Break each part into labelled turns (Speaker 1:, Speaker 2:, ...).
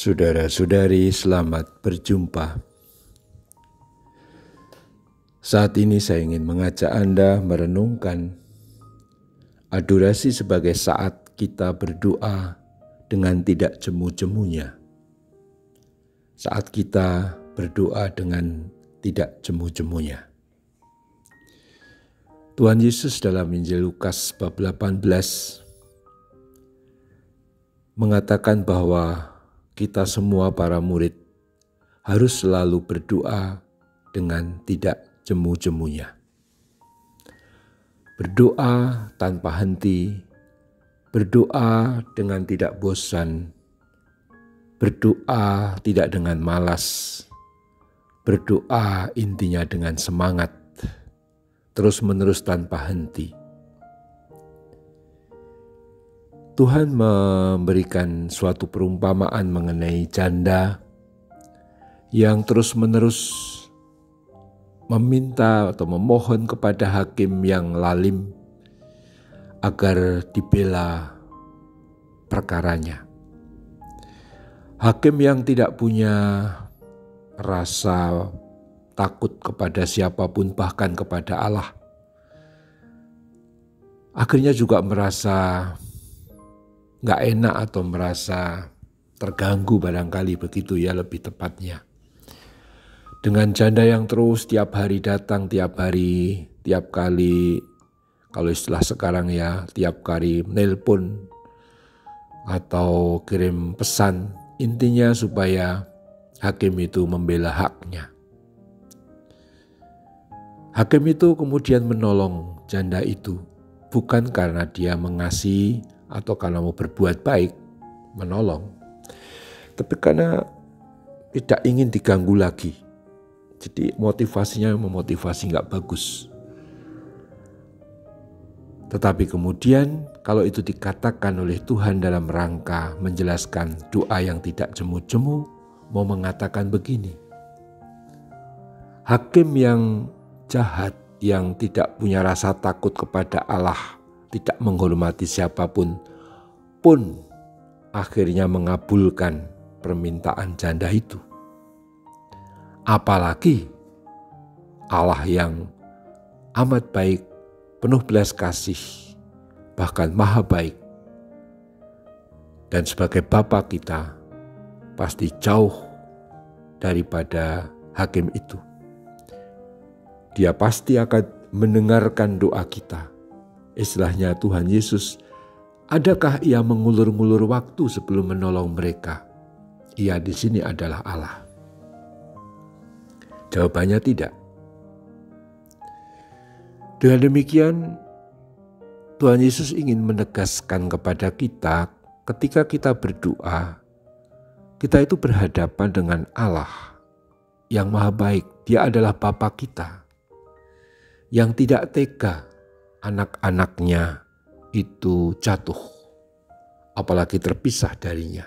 Speaker 1: Saudara-saudari, selamat berjumpa. Saat ini saya ingin mengajak Anda merenungkan adorasi sebagai saat kita berdoa dengan tidak jemu-jemunya. Saat kita berdoa dengan tidak jemu-jemunya. Tuhan Yesus dalam Injil Lukas bab 18 mengatakan bahwa kita semua para murid harus selalu berdoa dengan tidak jemu-jemunya. Berdoa tanpa henti, berdoa dengan tidak bosan, berdoa tidak dengan malas, berdoa intinya dengan semangat, terus-menerus tanpa henti. Tuhan memberikan suatu perumpamaan mengenai janda yang terus-menerus meminta atau memohon kepada hakim yang lalim agar dibela perkaranya. Hakim yang tidak punya rasa takut kepada siapapun, bahkan kepada Allah, akhirnya juga merasa gak enak atau merasa terganggu, barangkali begitu ya lebih tepatnya. Dengan janda yang terus tiap hari datang, tiap kali, kalau istilah sekarang ya, tiap kali nelpon atau kirim pesan, intinya supaya hakim itu membela haknya. Hakim itu kemudian menolong janda itu, bukan karena dia mengasihi atau karena mau berbuat baik, menolong, tapi karena tidak ingin diganggu lagi. Jadi motivasinya memotivasi gak bagus. Tetapi kemudian kalau itu dikatakan oleh Tuhan dalam rangka menjelaskan doa yang tidak jemu-jemu, mau mengatakan begini. Hakim yang jahat, yang tidak punya rasa takut kepada Allah, tidak menghormati siapapun, pun akhirnya mengabulkan permintaan janda itu. Apalagi Allah yang amat baik, penuh belas kasih, bahkan maha baik. Dan sebagai Bapa kita, pasti jauh daripada hakim itu. Dia pasti akan mendengarkan doa kita. Istilahnya Tuhan Yesus, adakah ia mengulur-ngulur waktu sebelum menolong mereka? Ia di sini adalah Allah. Jawabannya tidak. Dengan demikian, Tuhan Yesus ingin menegaskan kepada kita ketika kita berdoa, kita itu berhadapan dengan Allah yang maha baik. Dia adalah Bapa kita yang tidak tega anak-anaknya itu jatuh, apalagi terpisah darinya.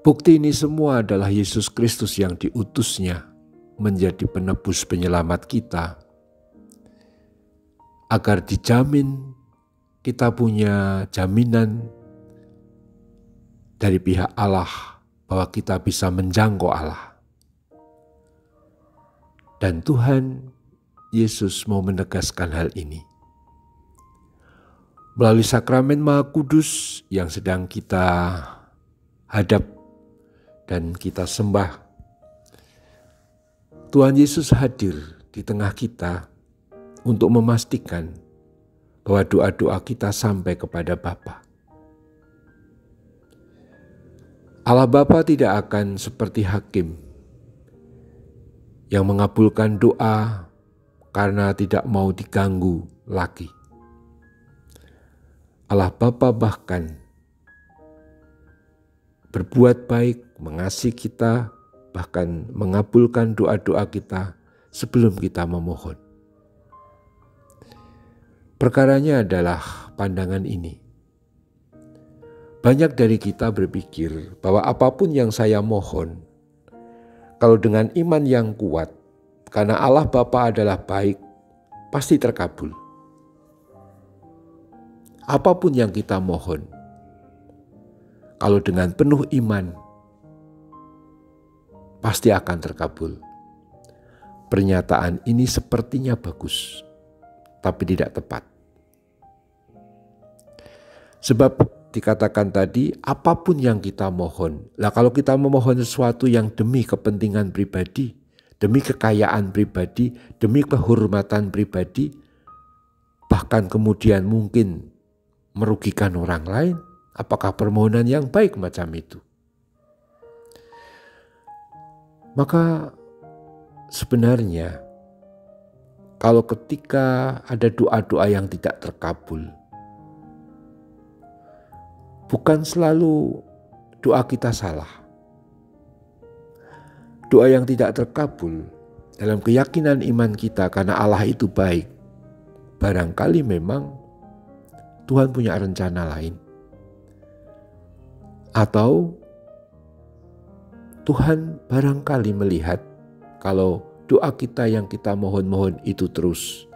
Speaker 1: Bukti ini semua adalah Yesus Kristus yang diutusnya menjadi penebus penyelamat kita, agar dijamin kita punya jaminan dari pihak Allah bahwa kita bisa menjangkau Allah. Dan Tuhan Yesus mau menegaskan hal ini. Melalui sakramen Maha Kudus yang sedang kita hadap dan kita sembah, Tuhan Yesus hadir di tengah kita untuk memastikan bahwa doa-doa kita sampai kepada Bapa. Allah Bapa tidak akan seperti hakim yang mengabulkan doa karena tidak mau diganggu lagi. Allah Bapa bahkan berbuat baik, mengasihi kita, bahkan mengabulkan doa-doa kita sebelum kita memohon. Perkaranya adalah pandangan ini. Banyak dari kita berpikir bahwa apapun yang saya mohon, kalau dengan iman yang kuat, karena Allah Bapa adalah baik, pasti terkabul. Apapun yang kita mohon, kalau dengan penuh iman, pasti akan terkabul. Pernyataan ini sepertinya bagus, tapi tidak tepat. Sebab dikatakan tadi, apapun yang kita mohon. Lah kalau kita memohon sesuatu yang demi kepentingan pribadi, demi kekayaan pribadi, demi kehormatan pribadi, bahkan kemudian mungkin merugikan orang lain, apakah permohonan yang baik macam itu? Maka sebenarnya kalau ketika ada doa-doa yang tidak terkabul, bukan selalu doa kita salah. Doa yang tidak terkabul dalam keyakinan iman kita karena Allah itu baik, barangkali memang Tuhan punya rencana lain. Atau Tuhan barangkali melihat kalau doa kita yang kita mohon-mohon itu terus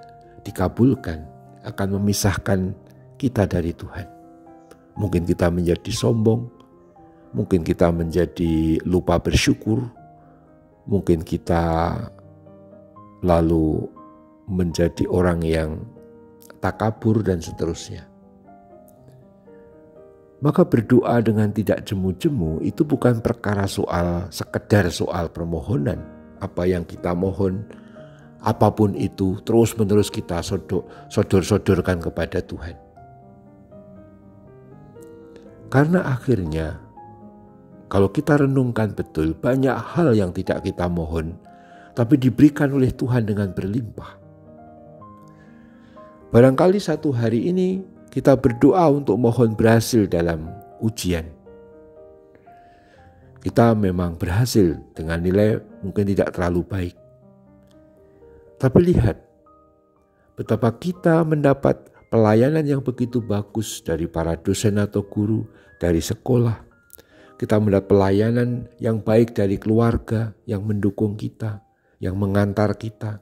Speaker 1: dikabulkan, akan memisahkan kita dari Tuhan. Mungkin kita menjadi sombong, mungkin kita menjadi lupa bersyukur, mungkin kita lalu menjadi orang yang takabur dan seterusnya. Maka berdoa dengan tidak jemu-jemu itu bukan perkara sekedar soal permohonan. Apa yang kita mohon, apapun itu terus-menerus kita sodor-sodorkan kepada Tuhan. Karena akhirnya kalau kita renungkan betul, banyak hal yang tidak kita mohon, tapi diberikan oleh Tuhan dengan berlimpah. Barangkali satu hari ini kita berdoa untuk mohon berhasil dalam ujian. Kita memang berhasil dengan nilai mungkin tidak terlalu baik. Tapi lihat betapa kita mendapat pelayanan yang begitu bagus dari para dosen atau guru, dari sekolah. Kita mendapat pelayanan yang baik dari keluarga yang mendukung kita, yang mengantar kita.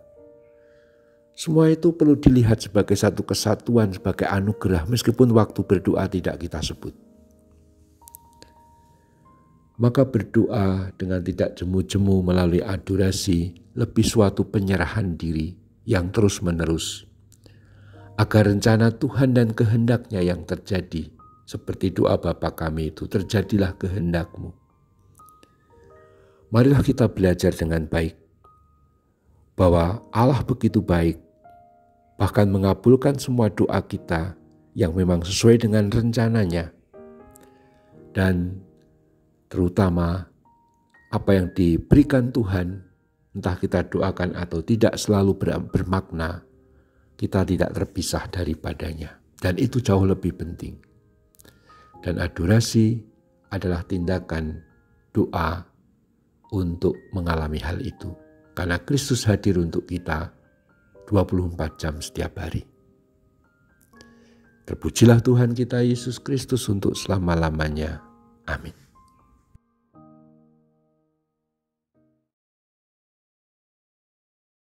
Speaker 1: Semua itu perlu dilihat sebagai satu kesatuan, sebagai anugerah, meskipun waktu berdoa tidak kita sebut. Maka berdoa dengan tidak jemu-jemu melalui adorasi lebih suatu penyerahan diri yang terus-menerus. Agar rencana Tuhan dan kehendaknya yang terjadi, seperti doa Bapa kami itu, terjadilah kehendak-Mu. Marilah kita belajar dengan baik, bahwa Allah begitu baik, bahkan mengabulkan semua doa kita yang memang sesuai dengan rencananya. Dan terutama apa yang diberikan Tuhan, entah kita doakan atau tidak, selalu bermakna kita tidak terpisah daripadanya. Dan itu jauh lebih penting. Dan adorasi adalah tindakan doa untuk mengalami hal itu. Karena Kristus hadir untuk kita 24 jam setiap hari. Terpujilah Tuhan kita Yesus Kristus untuk selama-lamanya. Amin.